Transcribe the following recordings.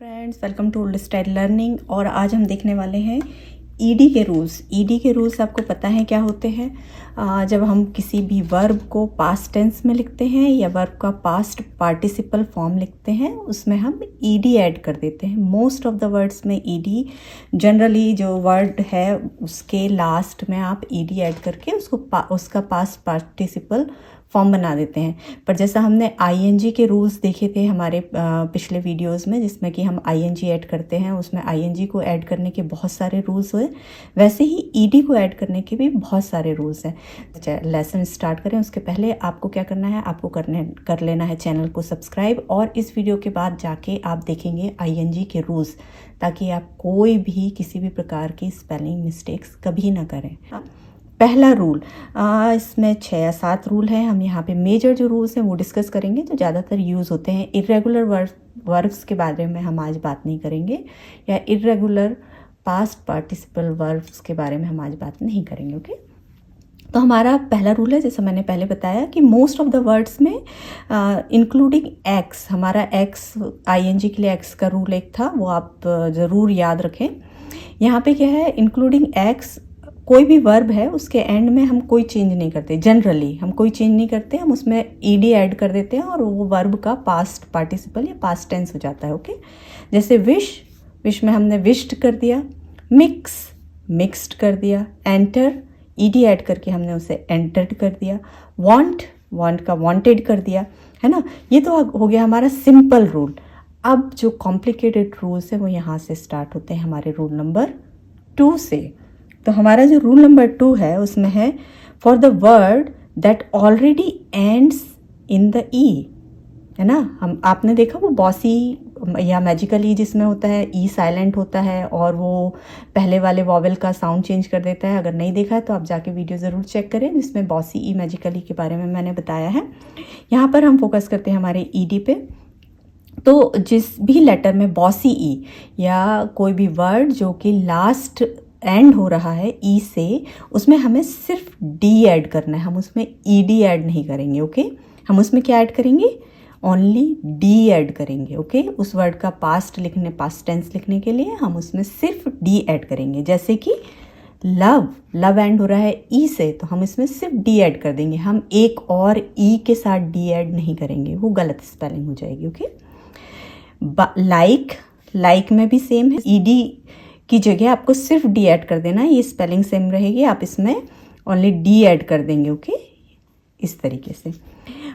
Friends, welcome to old style learning. और आज हम देखने वाले हैं ईडी के रूल्स। ईडी के रूल्स आपको पता है क्या होते हैं? जब हम किसी भी वर्ब को पास्ट टेंस में लिखते हैं या वर्ब का पास्ट पार्टिसिपल फॉर्म लिखते हैं, उसमें हम ईडी ऐड कर देते हैं। मोस्ट ऑफ द वर्ड्स में ईडी, जनरली जो वर्ड है उसके लास्ट में आप ईडी ऐड करके उसका पास्ट पार्टिसिपल फॉर्म बना देते हैं। पर जैसा हमने आईएनजी के रूल्स देखे थे हमारे पिछले वीडियोस में, जिसमें कि हम आईएनजी ऐड करते हैं, उसमें आईएनजी को ऐड करने के बहुत सारे रूल्स हुए, वैसे ही ईडी को ऐड करने के भी बहुत सारे रूल्स हैं। लेसन स्टार्ट करें उसके पहले आपको क्या करना है, आपको कर लेना है चैनल को सब्सक्राइब, और इस वीडियो के बाद जाके आप देखेंगे आईएनजी के रूल्स, ताकि आप कोई भी किसी भी प्रकार की स्पेलिंग मिस्टेक्स कभी ना करें। पहला रूल, इसमें 6 या 7 रूल हैं। हम यहाँ पे मेजर जो रूल्स हैं वो डिस्कस करेंगे, जो ज़्यादातर यूज़ होते हैं। इरेगुलर वर्ब्स के बारे में हम आज बात नहीं करेंगे, या इरेगुलर पास्ट पार्टिसिपल वर्ब्स के बारे में हम आज बात नहीं करेंगे। ओके, तो हमारा पहला रूल है, जैसा मैंने पहले बताया, कि मोस्ट ऑफ द वर्ड्स में इंक्लूडिंग एक्स, हमारा एक्स आईएनजी के लिए एक्स का रूल एक था, वो आप ज़रूर याद रखें। यहाँ पे क्या है, इंक्लूडिंग एक्स, कोई भी वर्ब है उसके एंड में हम कोई चेंज नहीं करते। जनरली हम कोई चेंज नहीं करते, हम उसमें ईडी ऐड कर देते हैं और वो वर्ब का पास्ट पार्टिसिपल या पास्ट टेंस हो जाता है। ओके, जैसे विश में हमने विश्ड कर दिया, मिक्स्ड कर दिया, एंटर ईडी ऐड करके हमने उसे एंटर्ड कर दिया, वांट का वांटेड कर दिया, है ना। ये तो हो गया हमारा सिंपल रूल। अब जो कॉम्प्लिकेटेड रूल्स है वो यहाँ से स्टार्ट होते हैं, हमारे रूल नंबर 2 से। तो हमारा जो रूल नंबर 2 है उसमें है, for the word that already ends in the E, है ना। आपने देखा वो बॉसी या मैजिकल ई जिसमें होता है ई साइलेंट होता है और वो पहले वाले वॉवेल का साउंड चेंज कर देता है। अगर नहीं देखा है तो आप जाके वीडियो ज़रूर चेक करें, जिसमें बॉसी ई मैजिकल ई के बारे में मैंने बताया है। यहाँ पर हम फोकस करते हैं हमारे ईडी पे। तो जिस भी लेटर में बॉसी ई या कोई भी वर्ड जो कि लास्ट एंड हो रहा है ई से, उसमें हमें सिर्फ डी ऐड करना है, हम उसमें ईडी ऐड नहीं करेंगे। ओके, हम उसमें क्या ऐड करेंगे, ओनली डी ऐड करेंगे। ओके, उस वर्ड का पास्ट टेंस लिखने के लिए हम उसमें सिर्फ डी ऐड करेंगे। जैसे कि लव एंड हो रहा है ई से, तो हम इसमें सिर्फ डी ऐड कर देंगे, हम एक और ई के साथ डी ऐड नहीं करेंगे, वो गलत स्पेलिंग हो जाएगी। ओके, लाइक में भी सेम है, ईडी की जगह आपको सिर्फ डी ऐड कर देना है, ये स्पेलिंग सेम रहेगी, आप इसमें ओनली डी ऐड कर देंगे। ओके, इस तरीके से।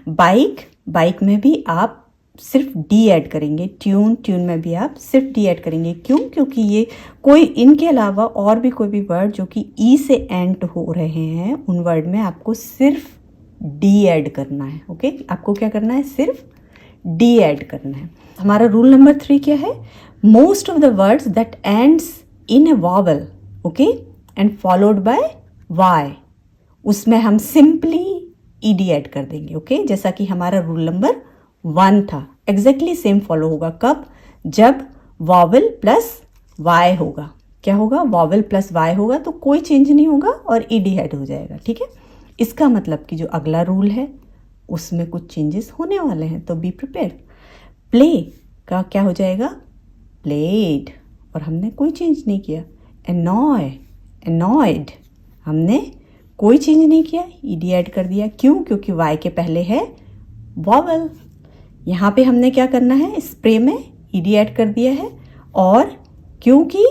बाइक में भी आप सिर्फ डी ऐड करेंगे। ट्यून में भी आप सिर्फ डी ऐड करेंगे। क्यों? क्योंकि ये कोई इनके अलावा और भी कोई भी वर्ड जो कि ई से एंड हो रहे हैं, उन वर्ड में आपको सिर्फ डी ऐड करना है। ओके, आपको क्या करना है, सिर्फ डी ऐड करना है। हमारा रूल नंबर 3 क्या है, most of the words that ends in a vowel, okay, and followed by Y, उसमें हम सिंपली ईडी ऐड कर देंगे। ओके, जैसा कि हमारा रूल नंबर 1 था, एग्जैक्टली सेम फॉलो होगा। कब? जब वॉवल प्लस वाई होगा। क्या होगा? वॉवल प्लस वाई होगा, तो कोई चेंज नहीं होगा और ईडी ऐड हो जाएगा। ठीक है, इसका मतलब कि जो अगला रूल है उसमें कुछ चेंजेस होने वाले हैं, तो बी प्रिपेयर। प्ले का क्या हो जाएगा, प्लेड, और हमने कोई चेंज नहीं किया। एनॉयड, हमने कोई चेंज नहीं किया, ईडी ऐड कर दिया। क्यों? क्योंकि वाई के पहले है वॉवल। यहाँ पे हमने क्या करना है, स्प्रे में ईडी ऐड कर दिया है, और क्योंकि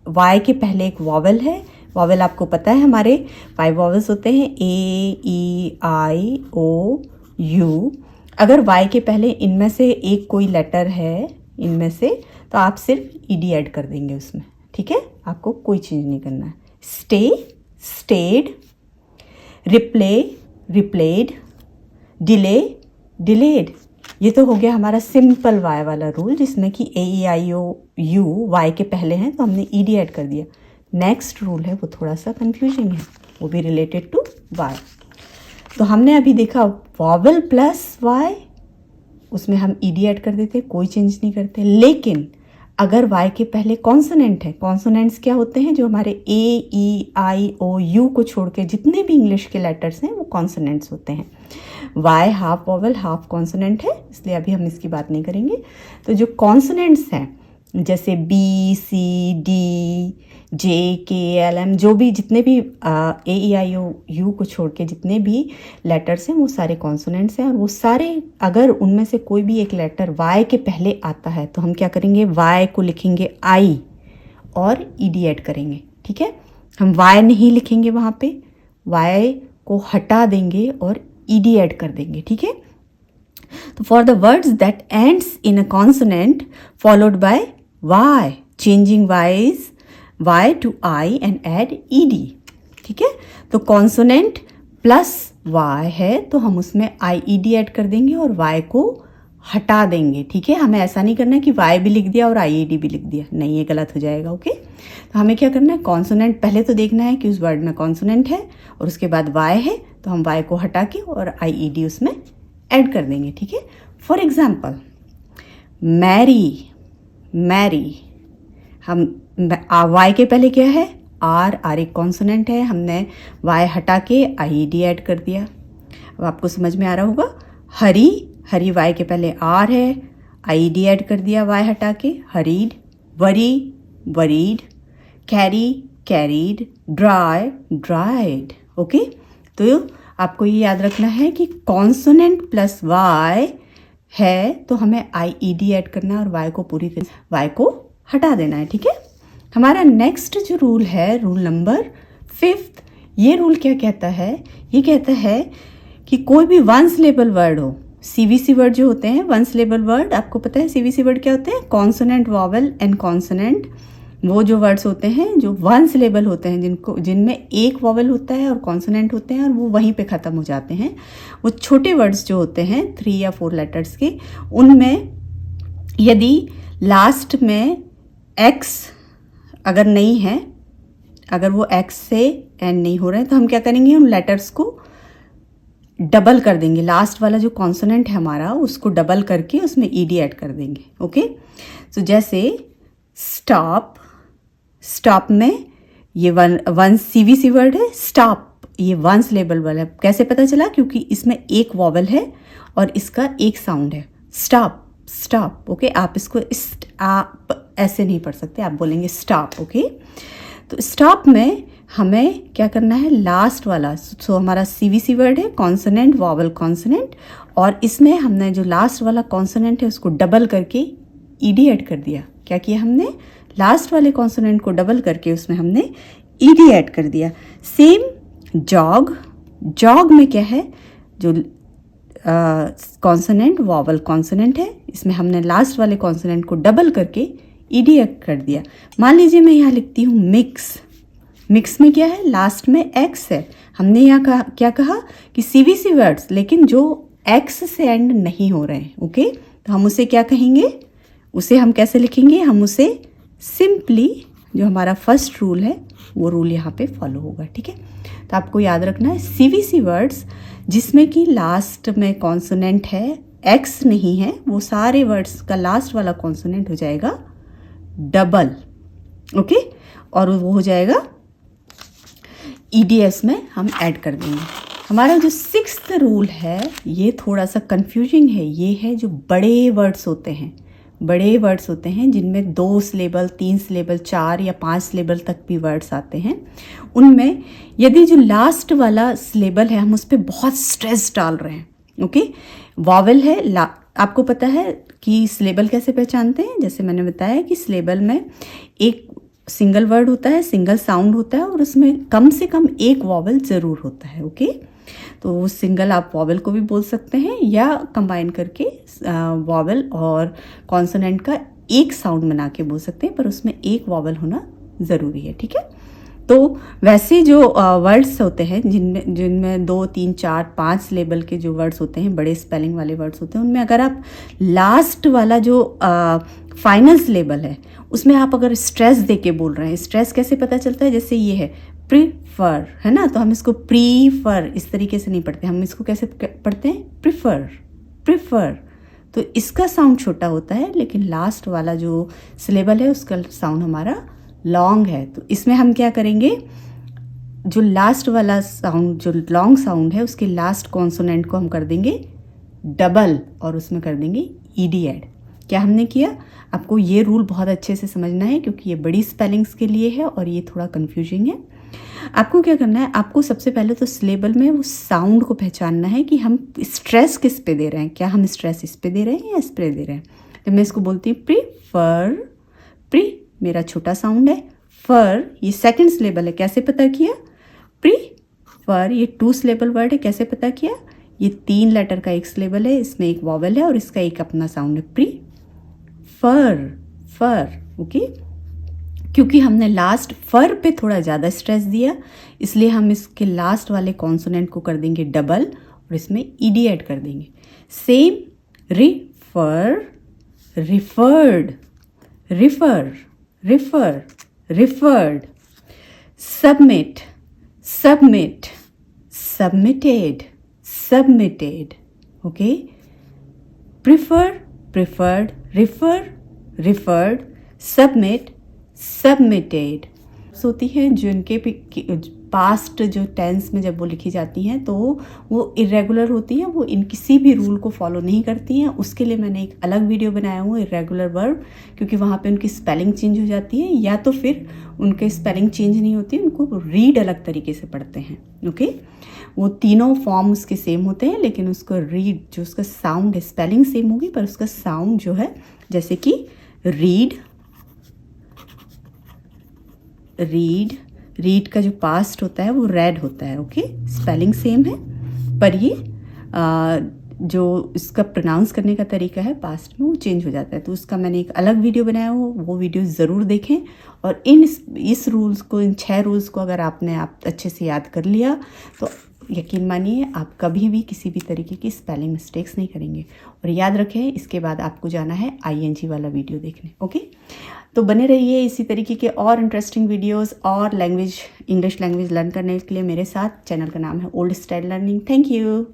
वाई के पहले एक वॉवल है। वॉवल आपको पता है हमारे 5 वॉवल्स होते हैं, ए ई आई ओ यू। अगर वाई के पहले इनमें से एक कोई लेटर है इनमें से, तो आप सिर्फ ईडी ऐड कर देंगे उसमें। ठीक है, आपको कोई चेंज नहीं करना है। Stay, stayed, replay, replayed, delay, delayed. ये तो हो गया हमारा सिंपल वाई वाला रूल, जिसमें कि ए ई आई ओ यू वाई के पहले हैं, तो हमने ईडी ऐड कर दिया। नेक्स्ट रूल है वो थोड़ा सा कंफ्यूजिंग है, वो भी रिलेटेड टू वाई। तो हमने अभी देखा वॉवल प्लस वाई, उसमें हम ईडी ऐड कर देते, कोई चेंज नहीं करते। लेकिन अगर वाई के पहले कॉन्सोनेंट है, कॉन्सोनेंट्स क्या होते हैं, जो हमारे ए ई आई ओ यू को छोड़ के जितने भी इंग्लिश के लेटर्स हैं वो कॉन्सोनेंट्स होते हैं। Y half vowel half consonant है, इसलिए अभी हम इसकी बात नहीं करेंगे। तो जो कॉन्सोनेंट्स हैं जैसे बी सी डी जे के एल एम, जो भी जितने भी ए ई आई ओ यू को छोड़ के जितने भी लेटर्स हैं वो सारे कॉन्सोनेंट्स हैं। और वो सारे, अगर उनमें से कोई भी एक लेटर वाई के पहले आता है तो हम क्या करेंगे, वाई को लिखेंगे आई और ई डी ऐड करेंगे। ठीक है, हम वाई नहीं लिखेंगे, वहाँ पे वाई को हटा देंगे और ई डी ऐड कर देंगे। ठीक है, तो for the words that ends in a consonant followed by Y, changing Y's y to I and add ed। ठीक है, तो कॉन्सोनेंट प्लस y है तो हम उसमें ied ऐड कर देंगे और y को हटा देंगे। ठीक है, हमें ऐसा नहीं करना है कि y भी लिख दिया और ied भी लिख दिया, नहीं, ये गलत हो जाएगा। ओके, तो हमें क्या करना है, कॉन्सोनेंट पहले तो देखना है कि उस वर्ड में कॉन्सोनेंट है और उसके बाद y है, तो हम y को हटा के और ied उसमें ऐड कर देंगे। ठीक है, फॉर एग्जाम्पल मैरी, मैरी, हम वाई के पहले क्या है, आर एक कॉन्सोनेंट है, हमने वाई हटा के आई डी ऐड कर दिया। अब आपको समझ में आ रहा होगा। हरी, हरी वाई के पहले आर है, आई डी ऐड कर दिया वाई हटा के, hurried. Worry, worried. Carry, carried. Dry, dried. Okay, तो आपको ये याद रखना है कि कॉन्सोनेंट प्लस वाई है तो हमें आई ई डी ऐड करना है और वाई को पूरी तरह वाई को हटा देना है। ठीक है, हमारा नेक्स्ट जो रूल है, रूल नंबर 5, ये रूल क्या कहता है, ये कहता है कि कोई भी वन सिलेबल वर्ड हो, सीवीसी वर्ड जो होते हैं वन सिलेबल वर्ड, आपको पता है सीवीसी वर्ड क्या होते हैं, कॉन्सोनेंट, वॉवेल एंड कॉन्सोनेंट। वो जो वर्ड्स होते हैं जो वन सिलेबल होते हैं, जिनमें एक वॉवेल होता है और कॉन्सोनेंट होते हैं और वो वहीं पे ख़त्म हो जाते हैं, वो छोटे वर्ड्स जो होते हैं 3 या 4 लेटर्स के, उनमें यदि लास्ट में एक्स अगर नहीं है, अगर वो एक्स से एंड नहीं हो रहे हैं, तो हम क्या करेंगे, उन लेटर्स को डबल कर देंगे। लास्ट वाला जो कॉन्सोनेंट है हमारा उसको डबल करके उसमें ईडी ऐड कर देंगे। ओके, तो जैसे स्टॉप, स्टॉप में ये वन सीवीसी वर्ड है, स्टॉप, ये वन सिलेबल वाला है। कैसे पता चला, क्योंकि इसमें एक वॉवल है और इसका एक साउंड है, स्टॉप, स्टॉप। ओके, आप इसको आप ऐसे नहीं पढ़ सकते, आप बोलेंगे स्टॉप। ओके, तो स्टॉप में हमें क्या करना है, लास्ट वाला, सो हमारा सीवीसी वर्ड है कॉन्सोनेंट, वॉवल, कॉन्सोनेंट, और इसमें हमने जो लास्ट वाला कॉन्सोनेंट है उसको डबल करके ईडी ऐड कर दिया। क्या किया हमने, लास्ट वाले कॉन्सोनेंट को डबल करके उसमें हमने ईडी ऐड कर दिया। सेम जॉग, जॉग में क्या है, जो कॉन्सोनेंट, वॉवल, कॉन्सोनेंट है, इसमें हमने लास्ट वाले कॉन्सोनेंट को डबल करके ईडी ऐड कर दिया। मान लीजिए मैं यहाँ लिखती हूँ मिक्स, मिक्स में क्या है, लास्ट में एक्स है। हमने यहाँ क्या कहा कि सीवीसी वर्ड्स, लेकिन जो एक्स से एंड नहीं हो रहे हैं। ओके, तो हम उसे क्या कहेंगे, उसे हम कैसे लिखेंगे, हम उसे सिंपली, जो हमारा फर्स्ट रूल है वो रूल यहाँ पे फॉलो होगा। ठीक है, तो आपको याद रखना है सीवीसी वर्ड्स जिसमें कि लास्ट में कॉन्सोनेंट है, एक्स नहीं है, वो सारे वर्ड्स का लास्ट वाला कॉन्सोनेंट हो जाएगा डबल। ओके, और वो हो जाएगा ईडीएस में हम ऐड कर देंगे। हमारा जो 6th रूल है ये थोड़ा सा कंफ्यूजिंग है। ये है जो बड़े वर्ड्स होते हैं, बड़े वर्ड्स होते हैं जिनमें 2 सिलेबल, 3 सिलेबल, 4 या 5 सिलेबल तक भी वर्ड्स आते हैं। उनमें यदि जो लास्ट वाला सिलेबल है हम उस पर बहुत स्ट्रेस डाल रहे हैं, ओके, वॉवेल है, आपको पता है कि सिलेबल कैसे पहचानते हैं, जैसे मैंने बताया कि सिलेबल में एक सिंगल वर्ड होता है, सिंगल साउंड होता है और उसमें कम से कम एक वॉवेल ज़रूर होता है। ओके, तो वो सिंगल आप वॉवेल को भी बोल सकते हैं या कंबाइन करके वॉवेल और कॉन्सोनेंट का एक साउंड बना के बोल सकते हैं, पर उसमें एक वॉवेल होना ज़रूरी है। ठीक है, तो वैसे जो वर्ड्स होते हैं जिनमें 2, 3, 4, 5 सिलेबल के जो वर्ड्स होते हैं, बड़े स्पेलिंग वाले वर्ड्स होते हैं, उनमें अगर आप लास्ट वाला जो फाइनल सिलेबल है उसमें आप अगर स्ट्रेस दे के बोल रहे हैं, स्ट्रेस कैसे पता चलता है, जैसे ये है प्रीफर, है ना, तो हम इसको प्रीफर इस तरीके से नहीं पढ़ते, हम इसको कैसे पढ़ते हैं, प्रीफर, प्रीफर। तो इसका साउंड छोटा होता है लेकिन लास्ट वाला जो सिलेबल है उसका साउंड हमारा लॉन्ग है। तो इसमें हम क्या करेंगे, जो लास्ट वाला साउंड, जो लॉन्ग साउंड है, उसके लास्ट कॉन्सोनेंट को हम कर देंगे डबल और उसमें कर देंगे ईडी ऐड। क्या हमने किया, आपको ये रूल बहुत अच्छे से समझना है क्योंकि ये बड़ी स्पेलिंग्स के लिए है और ये थोड़ा कन्फ्यूजिंग है। आपको क्या करना है, आपको सबसे पहले तो सिलेबल में वो साउंड को पहचानना है कि हम स्ट्रेस किस पे दे रहे हैं। क्या हम स्ट्रेस इस पे दे रहे हैं या इस पे दे रहे हैं। जब मैं इसको बोलती हूँ प्रीफर, प्री मेरा छोटा साउंड है, फर ये सेकंड सिलेबल है, कैसे पता किया, प्रीफर ये 2 सिलेबल वर्ड है, कैसे पता किया, ये 3 लेटर का एक सिलेबल है, इसमें एक वॉवेल है और इसका एक अपना साउंड है, प्री फर, फर। ओके, क्योंकि हमने लास्ट फर पे थोड़ा ज़्यादा स्ट्रेस दिया इसलिए हम इसके लास्ट वाले कॉन्सोनेंट को कर देंगे डबल और इसमें ईडी ऐड कर देंगे। Same refer, referred, refer, refer, referred, submit, submit, submitted, submitted. Okay, prefer, preferred, refer, referred, submit, submitted होती हैं जिनके पास्ट जो टेंस में जब वो लिखी जाती हैं तो वो इरेगुलर होती हैं, वो इन किसी भी रूल को फॉलो नहीं करती हैं। उसके लिए मैंने एक अलग वीडियो बनाया हुआ इरेगुलर वर्ब, क्योंकि वहाँ पे उनकी स्पेलिंग चेंज हो जाती है या तो फिर उनके स्पेलिंग चेंज नहीं होती, उनको रीड अलग तरीके से पढ़ते हैं। ओके, वो तीनों फॉर्म उसके सेम होते हैं लेकिन उसको रीड जो उसका साउंड है, स्पेलिंग सेम होगी पर उसका साउंड जो है, जैसे कि रीड, रीड, रीड का जो पास्ट होता है वो रेड होता है। ओके, स्पेलिंग सेम है पर ये जो इसका प्रोनाउंस करने का तरीका है पास्ट में वो चेंज हो जाता है। तो उसका मैंने एक अलग वीडियो बनाया हो, वो वीडियो ज़रूर देखें। और इस रूल्स को, इन 6 रूल्स को अगर आपने अच्छे से याद कर लिया तो यकीन मानिए आप कभी भी किसी भी तरीके की स्पेलिंग मिस्टेक्स नहीं करेंगे। और याद रखें इसके बाद आपको जाना है ING वाला वीडियो देखने। ओके, तो बने रहिए इसी तरीके के और इंटरेस्टिंग वीडियोस और इंग्लिश लैंग्वेज लर्न करने के लिए मेरे साथ। चैनल का नाम है old style learning. Thank you.